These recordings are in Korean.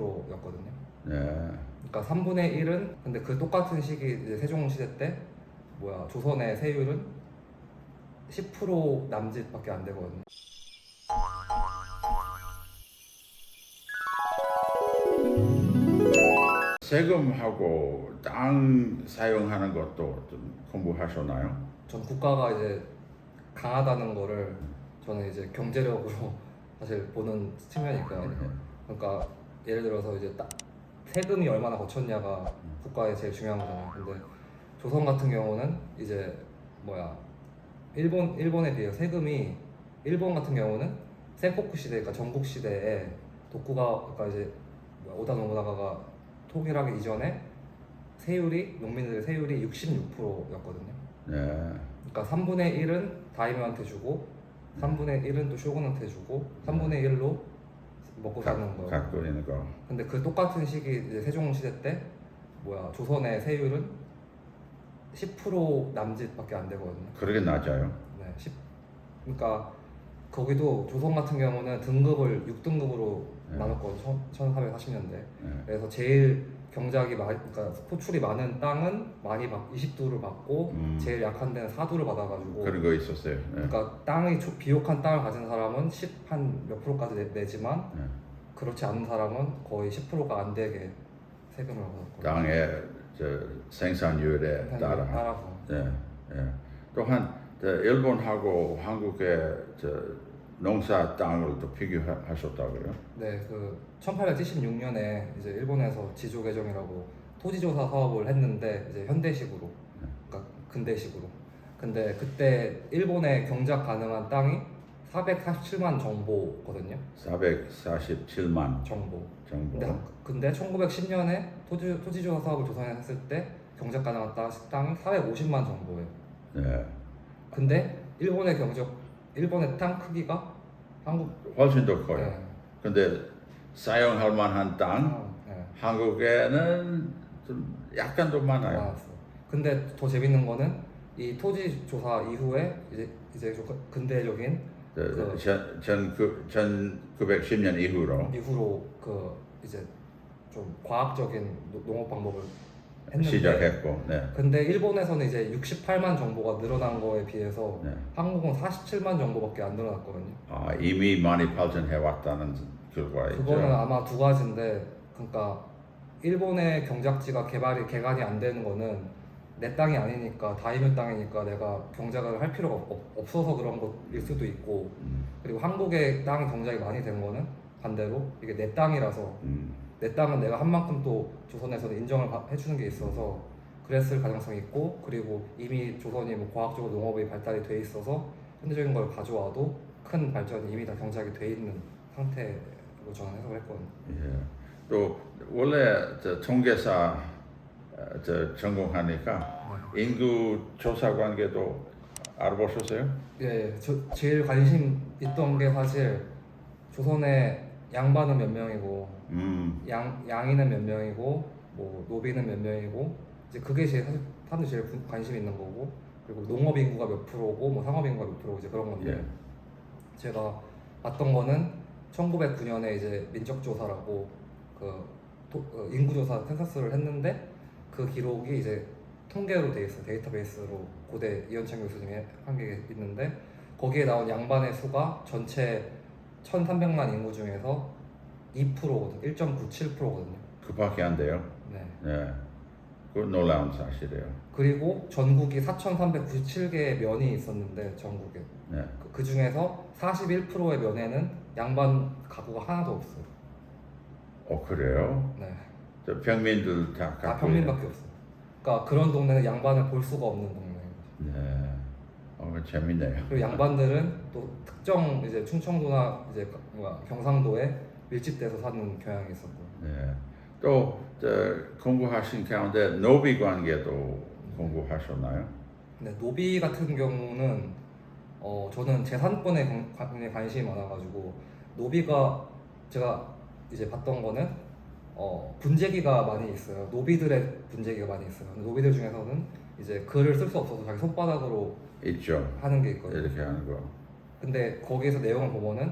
였거든요. 네. 그러니까 3분의 1은 근데 그 똑같은 시기 이제 세종시대 때 조선의 세율은 10% 남짓밖에 안 되거든요. 세금하고 땅 사용하는 것도 좀 공부하셨나요? 전 국가가 이제 강하다는 거를 저는 이제 경제력으로 사실 보는 측면이 있거든요. 그러니까 예를 들어서 이제 세금이 얼마나 거쳤냐가 국가에 제일 중요한 거잖아요. 근데 조선 같은 경우는 이제 일본에 비해 세금이 일본 같은 경우는 센코쿠 시대, 그러니까 전국 시대에 그러니까 이제 오다 노부나가가 통일하기 이전에 농민들의 세율이 66%였거든요. 네. 그러니까 3분의 1은 다이묘한테 주고 3분의 1은 또 쇼군한테 주고 3분의 1로 먹고 사는 거예요. 갖고 있는 거. 근데 그 똑같은 시기 이제 세종시대 때 조선의 세율은 10% 남짓밖에 안 되거든요. 그렇게 낮아요. 네, 그러니까 거기도 조선 같은 경우는 등급을 6등급으로 네. 나눴거든요. 1440년대. 네. 그래서 제일 그러니까 포출이 많은 땅은 많이 20두를 받고 제일 약한 데는 4두를 받아가지고. 그런 거 있었어요. 네. 그러니까 비옥한 땅을 가진 사람은 10몇 프로까지 내지만 네. 그렇지 않은 사람은 거의 10%가 안 되게 세금을 받았거든요. 땅의 생산율에 따라. 네. 네. 또한 일본하고 한국의 농사 땅을 또 비교하셨다고요? 네, 그 1876년에 이제 일본에서 지조 개정이라고 토지조사 사업을 했는데 이제 현대식으로, 그러니까 근대식으로. 근데 그때 일본에 경작 가능한 땅이 447만 정보거든요. 447만 정보. 정도. 근데 1910년에 토지조사 사업을 조선했을 때 경작 가능한 땅이 450만 정보예요. 네. 근데 일본의 땅 크기가 한국 훨씬 더 커요. 네. 근데 사용할 만한 땅 네. 한국에는 좀 약간 더 많아요. 많았어. 근데 더 재밌는 거는 이 토지 조사 이후에 이제 좀 근대적인 1910년 이후로 이제 좀 과학적인 농업 방법을 했는데 시작했고, 네. 근데 일본에서는 이제 68만 정보가 늘어난 거에 비해서 네. 한국은 47만 정보밖에 안 늘어났거든요. 아, 이미 많이 발전해 왔다는 결과이죠. 그거는 아마 두 가지인데, 그러니까 일본의 경작지가 개간이 안 되는 거는 내 땅이 아니니까 다이묘 땅이니까 내가 경작을 할 필요가 없어서 그런 것일 수도 있고, 그리고 한국의 땅이 경작이 많이 된 거는 반대로 이게 내 땅이라서 내 땅은 내가 한 만큼 또 조선에서는 인정을 해주는 게 있어서 그랬을 가능성이 있고, 그리고 이미 조선이 과학적으로 농업이 발달이 돼 있어서 현대적인 걸 가져와도 큰 발전이 이미 다 경작이 돼 있는 상태로 저는 해석을 했거든요. 예. 또 원래 통계사 전공하니까 인구 조사 관계도 알아보셨어요? 예, 제일 관심 있던 게 사실 조선의 양반은 몇 명이고 양이는 몇 명이고 노비는 몇 명이고, 이제 그게 사실 사람들이 제일 관심 있는 거고, 그리고 농업 인구가 몇 프로고 상업 인구가 몇 프로고 이제 그런 건데, 예. 제가 봤던 거는 1909년에 이제 민족조사라고 인구조사 센서스를 했는데 그 기록이 이제 통계로 돼 있어요. 데이터베이스로 고대 이현창 교수님이 한 게 있는데, 거기에 나온 양반의 수가 전체 1,300만 인구 중에서 2%거든요. 1.97%거든요. 그밖에 안 돼요. 네. 네. 그 놀라운 사실이에요. 그리고 전국이 4,397개의 면이 있었는데 전국에 네. 그 중에서 41%의 면에는 양반 가구가 하나도 없어요. 그래요? 네. 저 평민들 다 다 갖고 평민밖에 없어요. 그러니까 그런 동네는 양반을 볼 수가 없는 동네인 거죠. 네. 재밌네요. 그리고 양반들은 또 특정 이제 충청도나 이제 경상도에 밀집돼서 사는 경향이 있었고. 네. 또 공부하신 가운데 노비 관계도 공부하셨나요? 네, 노비 같은 경우는 저는 재산권에 굉장히 관심이 많아가지고, 노비가 제가 이제 봤던 거는 분재기가 많이 있어요. 노비들의 분재기가 많이 있어요. 근데 노비들 중에서는 이제 글을 쓸 수 없어서 자기 손바닥으로 있죠. 하는 게 있거든요. 이렇게 하는 거. 근데 거기에서 내용을 보면은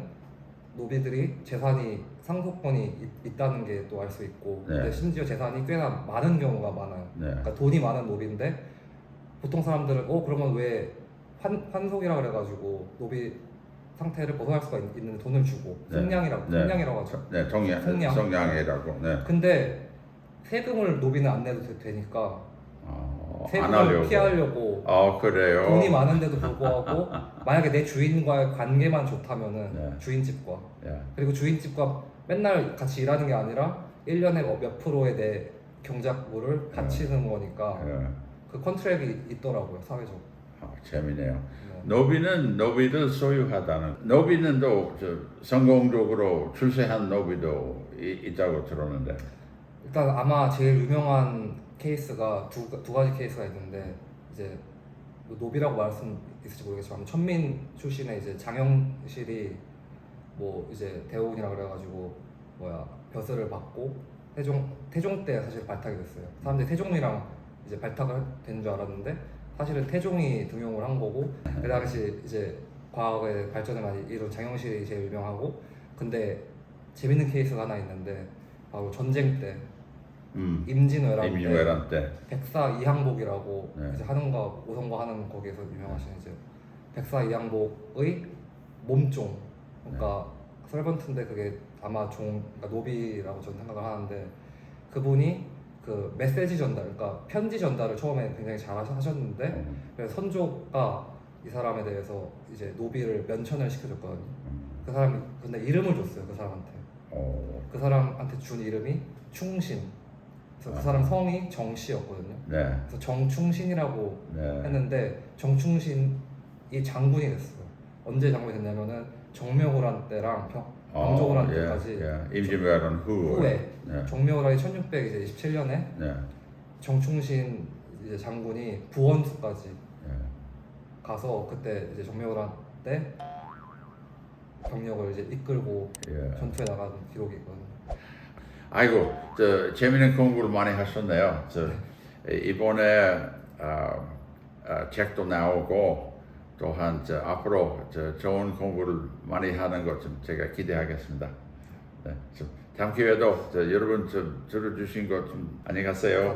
노비들이 재산이 상속권이 있다는 게 또 알 수 있고 네. 근데 심지어 재산이 꽤나 많은 경우가 많아요. 네. 그러니까 돈이 많은 노비인데 보통 사람들은 그러면 왜 환속이라 그래가지고 노비 상태를 벗어날 수가 있는데 돈을 주고 네. 속량이라고 네. 속량이라고 하죠. 네, 속량. 성량이라고. 네. 근데 세금을 노비는 안 내도 되니까 안 세금을 하려고. 피하려고 그래요. 돈이 많은데도 불구하고 만약에 내 주인과의 관계만 좋다면은 네. 주인집과 예. 그리고 주인집과 맨날 같이 일하는 게 아니라 1년에 몇 프로의 내 경작물을 바치는 거니까 예. 그 컨트랙이 있더라고요 사회적으로. 재미네요. 네. 노비는 노비를 소유하다는. 노비는 또 성공적으로 출세한 노비도 있다고 들었는데. 일단 아마 제일 유명한 케이스가 두 가지 케이스가 있는데 이제 뭐 노비라고 말할 수는 있을지 모르겠지만 천민 출신의 이제 장영실이 뭐 이제 대우군이라 그래가지고 벼슬을 받고 태종 때 사실 발탁이 됐어요. 사람들이 태종이랑 이제 발탁을 된 줄 알았는데 사실은 태종이 등용을 한 거고 그 당시 이제 과학의 발전을 많이 이룬 장영실이 제일 유명하고 근데 재밌는 케이스가 하나 있는데 바로 전쟁 때 임진왜란 때 때. 백사 이항복이라고 네. 이제 하는가 오성과 하는 거기에서 유명하신 이제 백사 이항복의 몸종 그러니까 서번트인데 그게 아마 그러니까 노비라고 저는 생각을 하는데 그분이 그 메시지 전달 그러니까 편지 전달을 처음에 굉장히 잘 하셨는데 그래서 선조가 이 사람에 대해서 이제 노비를 면천을 시켜줬거든요. 그 사람이 근데 이름을 줬어요 그 사람한테. 그 사람한테 준 이름이 충신. 그래서 그 사람 성이 정씨였거든요. 네. 그래서 정충신이라고 네. 했는데 정충신이 장군이 됐어요. 언제 장군이 됐냐면은 정묘호란 때랑 병조호란 때까지 임진왜란 후에 네. 정묘호란이 1627년에 네. 정충신 이제 장군이 부원수까지 네. 가서 그때 이제 정묘호란 때 병력을 이제 이끌고 전투에 나간 기록이 있거든요. 아이고, 재미있는 공부를 많이 하셨네요. 이번에 책도 나오고 또한 앞으로 좋은 공부를 많이 하는 것 좀 제가 기대하겠습니다. 네, 다음 기회에도 여러분 들어주신 것 좀 안녕히 가세요.